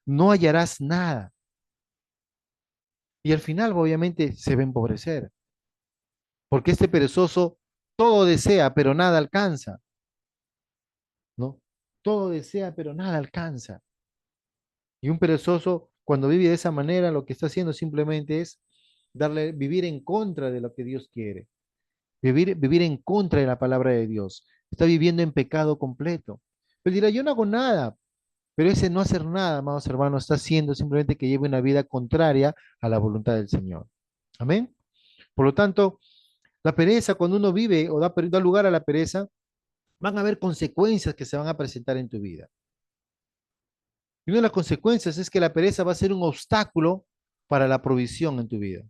no hallarás nada. Y al final, obviamente, se va a empobrecer. Porque este perezoso todo desea, pero nada alcanza, ¿no? Todo desea, pero nada alcanza. Y un perezoso, cuando vive de esa manera, lo que está haciendo simplemente es vivir en contra de lo que Dios quiere, vivir en contra de la palabra de Dios. Está viviendo en pecado completo. Pero dirá, yo no hago nada, pero ese no hacer nada, amados hermanos, está haciendo simplemente que lleve una vida contraria a la voluntad del Señor. Amén. Por lo tanto, la pereza, cuando uno vive o da lugar a la pereza, van a haber consecuencias que se van a presentar en tu vida. Y una de las consecuencias es que la pereza va a ser un obstáculo para la provisión en tu vida.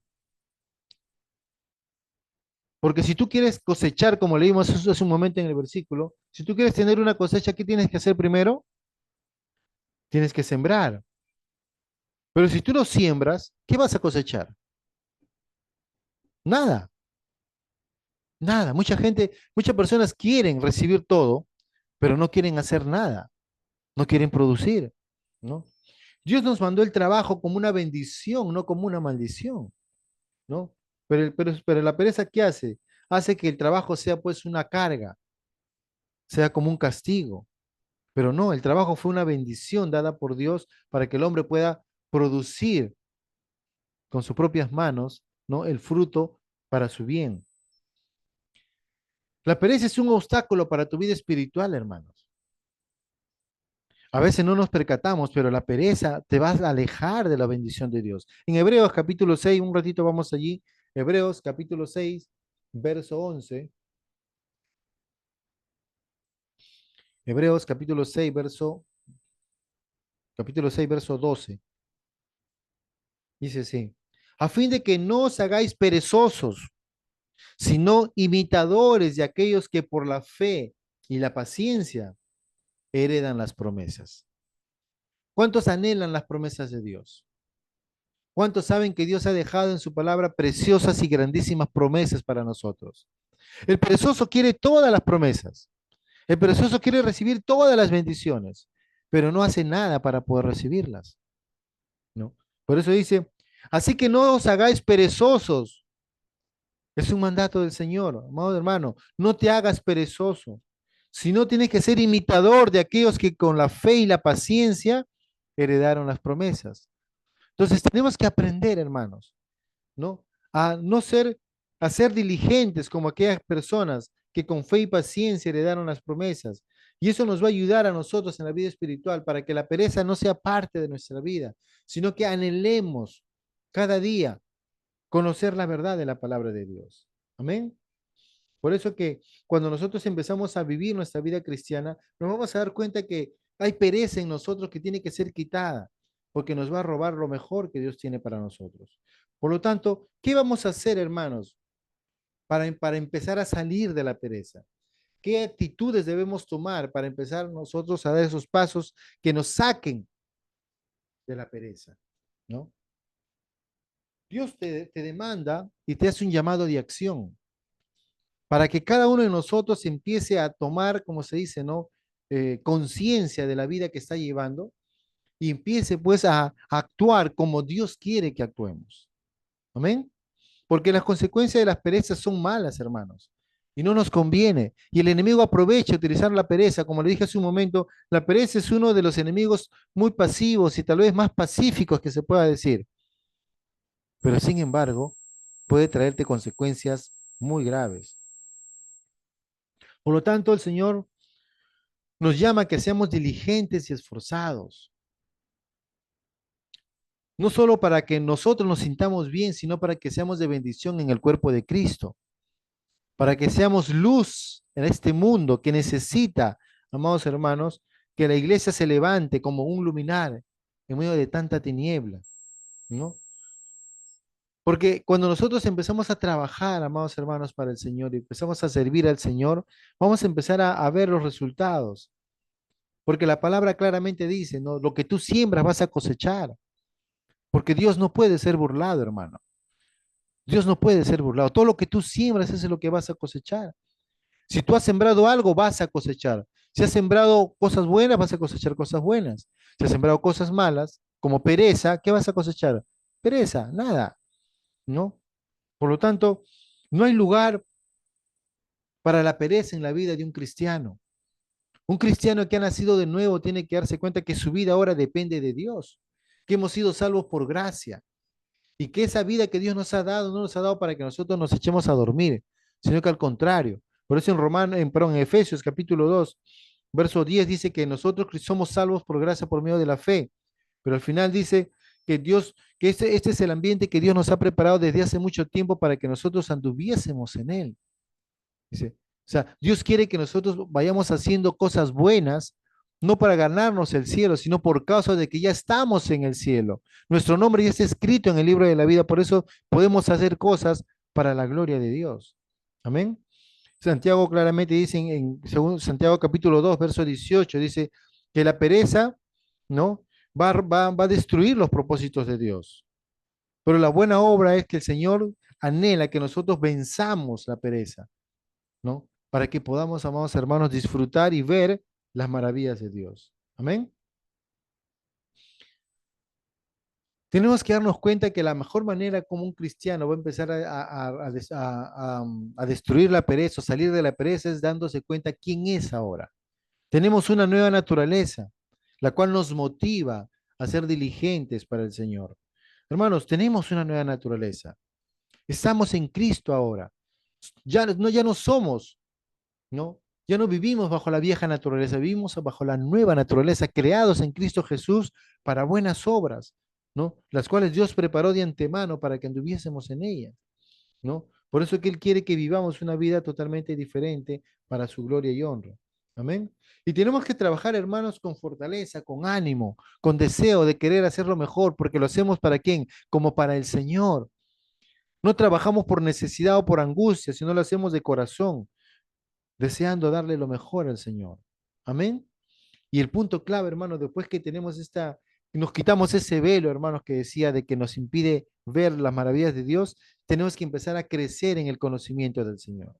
Porque si tú quieres cosechar, como leímos hace un momento en el versículo, si tú quieres tener una cosecha, ¿qué tienes que hacer primero? Tienes que sembrar. Pero si tú no siembras, ¿qué vas a cosechar? Nada, nada. Mucha gente, muchas personas quieren recibir todo, pero no quieren hacer nada, no quieren producir, ¿no? Dios nos mandó el trabajo como una bendición, no como una maldición, ¿no? Pero la pereza, ¿qué hace? Hace que el trabajo sea pues una carga, sea como un castigo. Pero no, el trabajo fue una bendición dada por Dios para que el hombre pueda producir con sus propias manos, ¿no? El fruto para su bien. La pereza es un obstáculo para tu vida espiritual, hermanos. A veces no nos percatamos, pero la pereza te va a alejar de la bendición de Dios. En Hebreos capítulo 6, un ratito vamos allí. Hebreos capítulo 6, verso 11. Hebreos capítulo 6, verso 12. Dice así: a fin de que no os hagáis perezosos, sino imitadores de aquellos que por la fe y la paciencia heredan las promesas. ¿Cuántos anhelan las promesas de Dios? ¿Cuántos saben que Dios ha dejado en su palabra preciosas y grandísimas promesas para nosotros? El perezoso quiere todas las promesas. El perezoso quiere recibir todas las bendiciones, pero no hace nada para poder recibirlas, ¿no? Por eso dice, así que no os hagáis perezosos. Es un mandato del Señor, amado hermano, no te hagas perezoso, sino tienes que ser imitador de aquellos que con la fe y la paciencia heredaron las promesas. Entonces tenemos que aprender, hermanos, ¿no? A no ser, a ser diligentes como aquellas personas que con fe y paciencia heredaron las promesas. Y eso nos va a ayudar a nosotros en la vida espiritual para que la pereza no sea parte de nuestra vida, sino que anhelemos cada día conocer la verdad de la palabra de Dios. Amén. Por eso que cuando nosotros empezamos a vivir nuestra vida cristiana, nos vamos a dar cuenta que hay pereza en nosotros que tiene que ser quitada, porque nos va a robar lo mejor que Dios tiene para nosotros. Por lo tanto, ¿qué vamos a hacer, hermanos, para empezar a salir de la pereza? ¿Qué actitudes debemos tomar para empezar nosotros a dar esos pasos que nos saquen de la pereza? ¿No? Dios te demanda y te hace un llamado de acción para que cada uno de nosotros empiece a tomar, como se dice, ¿no? Conciencia de la vida que está llevando y empiece pues a actuar como Dios quiere que actuemos. Amén. Porque las consecuencias de las perezas son malas, hermanos, y no nos conviene. Y el enemigo aprovecha utilizar la pereza, como le dije hace un momento, la pereza es uno de los enemigos muy pasivos y tal vez más pacíficos que se pueda decir, pero sin embargo puede traerte consecuencias muy graves. Por lo tanto, el Señor nos llama a que seamos diligentes y esforzados, no solo para que nosotros nos sintamos bien, sino para que seamos de bendición en el cuerpo de Cristo, para que seamos luz en este mundo que necesita, amados hermanos, que la iglesia se levante como un luminar en medio de tanta tiniebla, ¿no? Porque cuando nosotros empezamos a trabajar, amados hermanos, para el Señor y empezamos a servir al Señor, vamos a empezar a ver los resultados. Porque la palabra claramente dice, ¿no? Lo que tú siembras vas a cosechar. Porque Dios no puede ser burlado, hermano. Dios no puede ser burlado. Todo lo que tú siembras es lo que vas a cosechar. Si tú has sembrado algo, vas a cosechar. Si has sembrado cosas buenas, vas a cosechar cosas buenas. Si has sembrado cosas malas, como pereza, ¿qué vas a cosechar? Pereza, nada, ¿no? Por lo tanto, no hay lugar para la pereza en la vida de un cristiano. Un cristiano que ha nacido de nuevo tiene que darse cuenta que su vida ahora depende de Dios, que hemos sido salvos por gracia y que esa vida que Dios nos ha dado no nos ha dado para que nosotros nos echemos a dormir, sino que al contrario. Por eso en Efesios capítulo 2, verso 10 dice que nosotros somos salvos por gracia por medio de la fe, pero al final dice que Dios, que este es el ambiente que Dios nos ha preparado desde hace mucho tiempo para que nosotros anduviésemos en él. Dice, o sea, Dios quiere que nosotros vayamos haciendo cosas buenas, no para ganarnos el cielo, sino por causa de que ya estamos en el cielo. Nuestro nombre ya está escrito en el libro de la vida, por eso podemos hacer cosas para la gloria de Dios. Amén. Santiago claramente dice según Santiago capítulo 2, verso 18, dice que la pereza, ¿no? Va a destruir los propósitos de Dios. Pero la buena obra es que el Señor anhela que nosotros venzamos la pereza, ¿no? Para que podamos, amados hermanos, disfrutar y ver las maravillas de Dios. Amén. Tenemos que darnos cuenta que la mejor manera como un cristiano va a empezar a destruir la pereza o salir de la pereza es dándose cuenta quién es ahora. Tenemos una nueva naturaleza, la cual nos motiva a ser diligentes para el Señor. Hermanos, tenemos una nueva naturaleza. Estamos en Cristo ahora. Ya no somos, ¿no? Ya no vivimos bajo la vieja naturaleza, vivimos bajo la nueva naturaleza, creados en Cristo Jesús para buenas obras, ¿no? Las cuales Dios preparó de antemano para que anduviésemos en ellas, ¿no? Por eso que Él quiere que vivamos una vida totalmente diferente para su gloria y honra. Amén. Y tenemos que trabajar, hermanos, con fortaleza, con ánimo, con deseo de querer hacerlo mejor, porque lo hacemos para quién, como para el Señor. No trabajamos por necesidad o por angustia, sino lo hacemos de corazón, deseando darle lo mejor al Señor. Amén. Y el punto clave, hermanos, después que tenemos nos quitamos ese velo, hermanos, que decía de que nos impide ver las maravillas de Dios, tenemos que empezar a crecer en el conocimiento del Señor.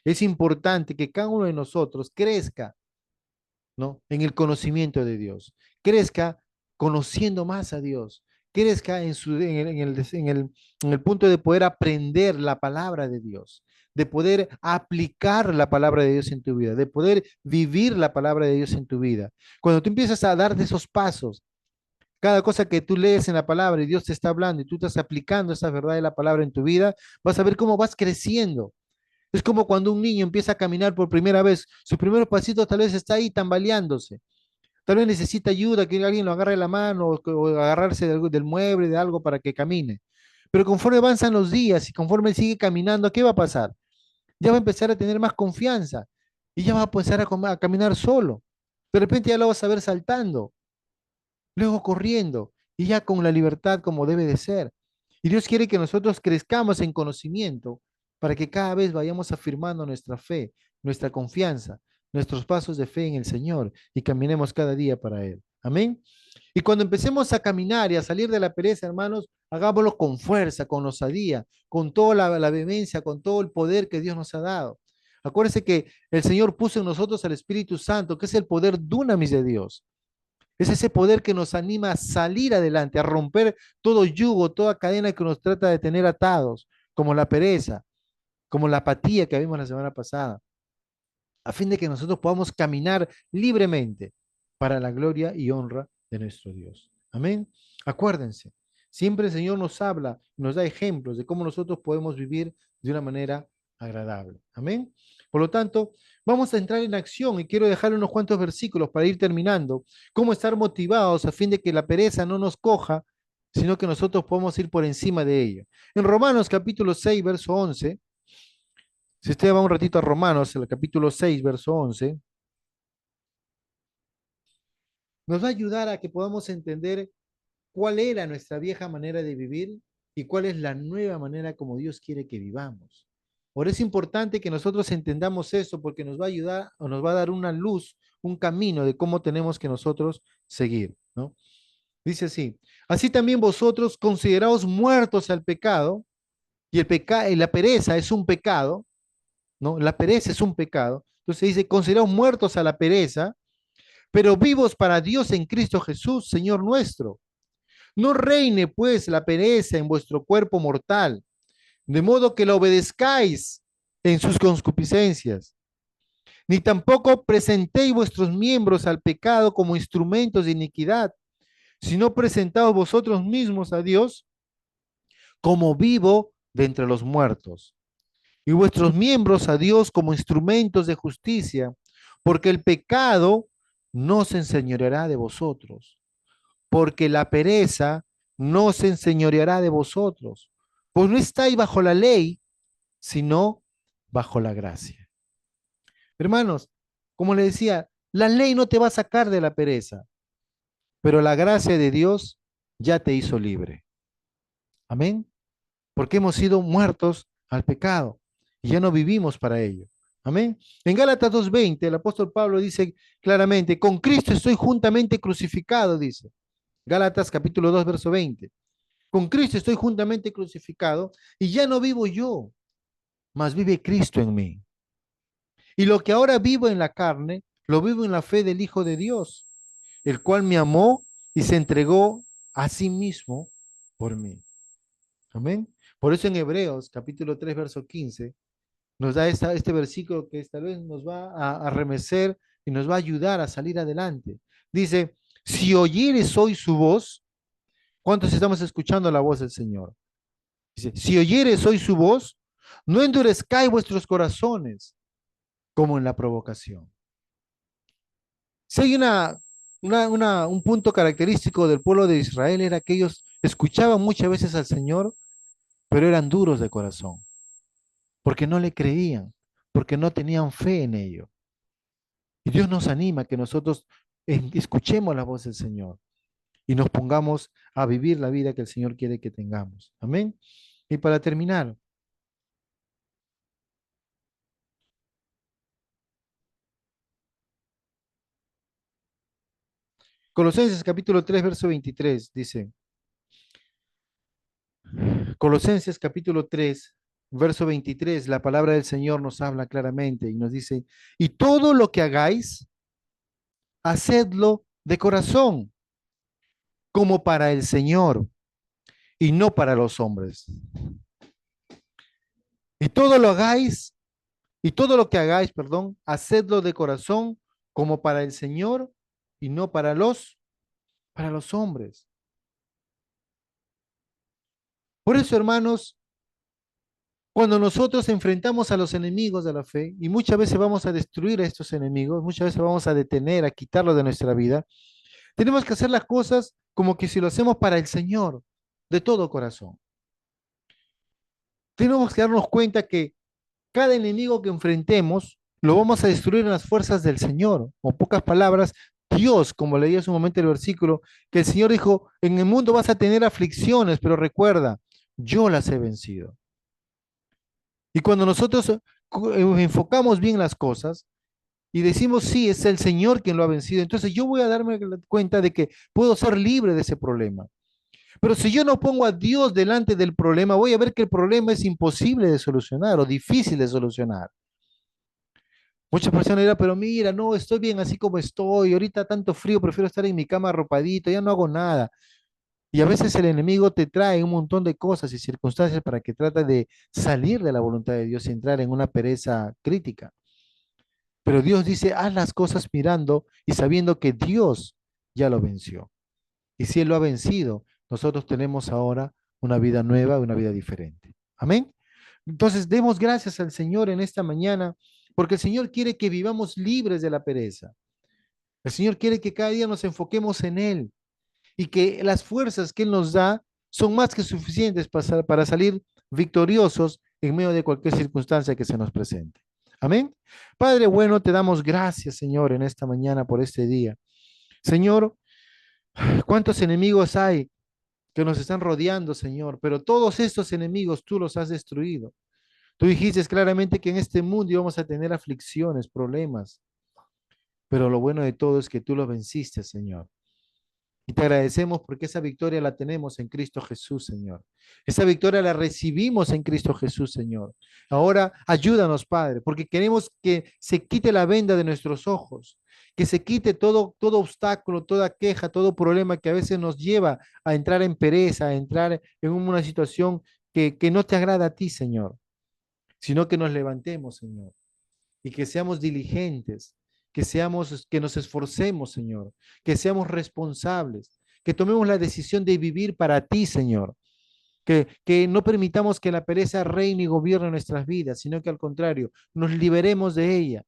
Es importante que cada uno de nosotros crezca, ¿no? En el conocimiento de Dios, crezca conociendo más a Dios, crezca en el punto de poder aprender la palabra de Dios, de poder aplicar la palabra de Dios en tu vida, de poder vivir la palabra de Dios en tu vida. Cuando tú empiezas a dar de esos pasos, cada cosa que tú lees en la palabra y Dios te está hablando y tú estás aplicando esa verdad de la palabra en tu vida, vas a ver cómo vas creciendo. Es como cuando un niño empieza a caminar por primera vez, sus primeros pasitos tal vez está ahí tambaleándose. Tal vez necesita ayuda, que alguien lo agarre la mano o agarrarse del mueble, de algo para que camine. Pero conforme avanzan los días y conforme él sigue caminando, ¿qué va a pasar? Ya va a empezar a tener más confianza y ya va a empezar a caminar solo. De repente ya lo vas a ver saltando, luego corriendo y ya con la libertad como debe de ser. Y Dios quiere que nosotros crezcamos en conocimiento para que cada vez vayamos afirmando nuestra fe, nuestra confianza, nuestros pasos de fe en el Señor y caminemos cada día para Él. Amén. Y cuando empecemos a caminar y a salir de la pereza, hermanos, hagámoslo con fuerza, con osadía, con toda la vehemencia, con todo el poder que Dios nos ha dado. Acuérdense que el Señor puso en nosotros al Espíritu Santo, que es el poder dunamis de Dios. Es ese poder que nos anima a salir adelante, a romper todo yugo, toda cadena que nos trata de tener atados, como la pereza, como la apatía que vimos la semana pasada, a fin de que nosotros podamos caminar libremente para la gloria y honra de nuestro Dios. Amén. Acuérdense, siempre el Señor nos habla, nos da ejemplos de cómo nosotros podemos vivir de una manera agradable. Amén. Por lo tanto, vamos a entrar en acción y quiero dejarle unos cuantos versículos para ir terminando. Cómo estar motivados a fin de que la pereza no nos coja, sino que nosotros podamos ir por encima de ella. En Romanos capítulo 6, verso 11, si usted va un ratito a Romanos, el capítulo 6, verso 11, nos va a ayudar a que podamos entender cuál era nuestra vieja manera de vivir y cuál es la nueva manera como Dios quiere que vivamos. Por eso es importante que nosotros entendamos eso porque nos va a ayudar o nos va a dar una luz, un camino de cómo tenemos que nosotros seguir, ¿no? Dice así, así también vosotros consideraos muertos al pecado y y la pereza es un pecado, ¿no? La pereza es un pecado. Entonces dice, consideraos muertos a la pereza, pero vivos para Dios en Cristo Jesús, Señor nuestro. No reine pues la pereza en vuestro cuerpo mortal, de modo que la obedezcáis en sus concupiscencias, ni tampoco presentéis vuestros miembros al pecado como instrumentos de iniquidad, sino presentaos vosotros mismos a Dios como vivo de entre los muertos, y vuestros miembros a Dios como instrumentos de justicia, porque el pecado no se enseñoreará de vosotros, porque la pereza no se enseñoreará de vosotros, pues no estáis bajo la ley, sino bajo la gracia. Hermanos, como le decía, la ley no te va a sacar de la pereza, pero la gracia de Dios ya te hizo libre. Amén. Porque hemos sido muertos al pecado y ya no vivimos para ello. Amén. En Gálatas 2:20, el apóstol Pablo dice claramente, con Cristo estoy juntamente crucificado, dice. Gálatas capítulo 2, verso 20. Con Cristo estoy juntamente crucificado y ya no vivo yo, mas vive Cristo en mí. Y lo que ahora vivo en la carne, lo vivo en la fe del Hijo de Dios, el cual me amó y se entregó a sí mismo por mí. Amén. Por eso en Hebreos capítulo 3, verso 15, nos da este versículo que esta vez nos va a remecer y nos va a ayudar a salir adelante. Dice, si oyeres hoy su voz, ¿cuántos estamos escuchando la voz del Señor? Dice, si oyeres hoy su voz, no endurezcáis vuestros corazones como en la provocación. Si hay un punto característico del pueblo de Israel era que ellos escuchaban muchas veces al Señor, pero eran duros de corazón, porque no le creían, porque no tenían fe en ello. Y Dios nos anima a que nosotros escuchemos la voz del Señor y nos pongamos a vivir la vida que el Señor quiere que tengamos. Amén. Y para terminar, Colosenses capítulo 3 verso 23 dice, Colosenses capítulo 3 verso 23 la palabra del Señor nos habla claramente y nos dice, y todo lo que hagáis, hacedlo de corazón, como para el Señor y no para los hombres. Y todo lo hagáis, y todo lo que hagáis, perdón, hacedlo de corazón, como para el Señor y no para los hombres. Por eso, hermanos, cuando nosotros enfrentamos a los enemigos de la fe, y muchas veces vamos a destruir a estos enemigos, muchas veces vamos a detener, a quitarlos de nuestra vida, tenemos que hacer las cosas como que si lo hacemos para el Señor, de todo corazón. Tenemos que darnos cuenta que cada enemigo que enfrentemos lo vamos a destruir en las fuerzas del Señor. O pocas palabras, Dios, como leí hace un momento el versículo, que el Señor dijo, en el mundo vas a tener aflicciones, pero recuerda, yo las he vencido. Y cuando nosotros enfocamos bien las cosas y decimos, sí, es el Señor quien lo ha vencido, entonces yo voy a darme cuenta de que puedo ser libre de ese problema. Pero si yo no pongo a Dios delante del problema, voy a ver que el problema es imposible de solucionar o difícil de solucionar. Muchas personas dirán, pero mira, no, estoy bien así como estoy, ahorita tanto frío, prefiero estar en mi cama arropadito, ya no hago nada. Y a veces el enemigo te trae un montón de cosas y circunstancias para que trate de salir de la voluntad de Dios y entrar en una pereza crítica. Pero Dios dice, haz las cosas mirando y sabiendo que Dios ya lo venció. Y si Él lo ha vencido, nosotros tenemos ahora una vida nueva, una vida diferente. Amén. Entonces, demos gracias al Señor en esta mañana, porque el Señor quiere que vivamos libres de la pereza. El Señor quiere que cada día nos enfoquemos en Él y que las fuerzas que Él nos da son más que suficientes para salir victoriosos en medio de cualquier circunstancia que se nos presente. Amén. Padre bueno, te damos gracias, Señor, en esta mañana por este día. Señor, ¿cuántos enemigos hay que nos están rodeando, Señor? Pero todos estos enemigos tú los has destruido. Tú dijiste claramente que en este mundo íbamos a tener aflicciones, problemas, pero lo bueno de todo es que tú lo venciste, Señor. Y te agradecemos porque esa victoria la tenemos en Cristo Jesús, Señor. Esa victoria la recibimos en Cristo Jesús, Señor. Ahora ayúdanos, Padre, porque queremos que se quite la venda de nuestros ojos, que se quite todo obstáculo, toda queja, todo problema que a veces nos lleva a entrar en pereza, a entrar en una situación que no te agrada a ti, Señor, sino que nos levantemos, Señor, y que seamos diligentes, que nos esforcemos, Señor, que seamos responsables, que tomemos la decisión de vivir para ti, Señor. Que no permitamos que la pereza reine y gobierne nuestras vidas, sino que al contrario, nos liberemos de ella,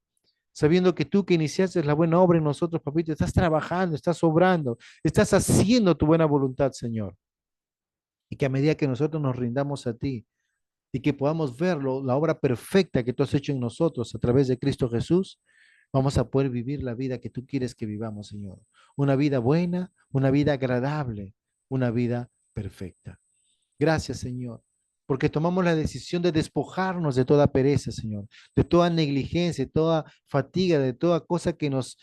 sabiendo que tú que iniciaste la buena obra en nosotros, papito, estás trabajando, estás obrando, estás haciendo tu buena voluntad, Señor. Y que a medida que nosotros nos rindamos a ti y que podamos verlo, la obra perfecta que tú has hecho en nosotros a través de Cristo Jesús, vamos a poder vivir la vida que tú quieres que vivamos, Señor. Una vida buena, una vida agradable, una vida perfecta. Gracias, Señor, porque tomamos la decisión de despojarnos de toda pereza, Señor, de toda negligencia, de toda fatiga, de toda cosa que nos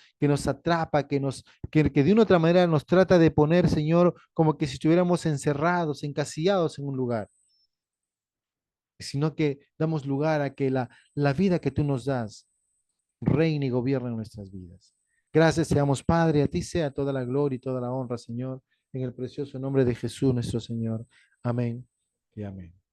atrapa, que de una u otra manera nos trata de poner, Señor, como que si estuviéramos encerrados, encasillados en un lugar, sino que damos lugar a que la vida que tú nos das reine y gobierne en nuestras vidas. Gracias, seamos Padre, a ti sea toda la gloria y toda la honra, Señor, en el precioso nombre de Jesús nuestro Señor. Amén y amén.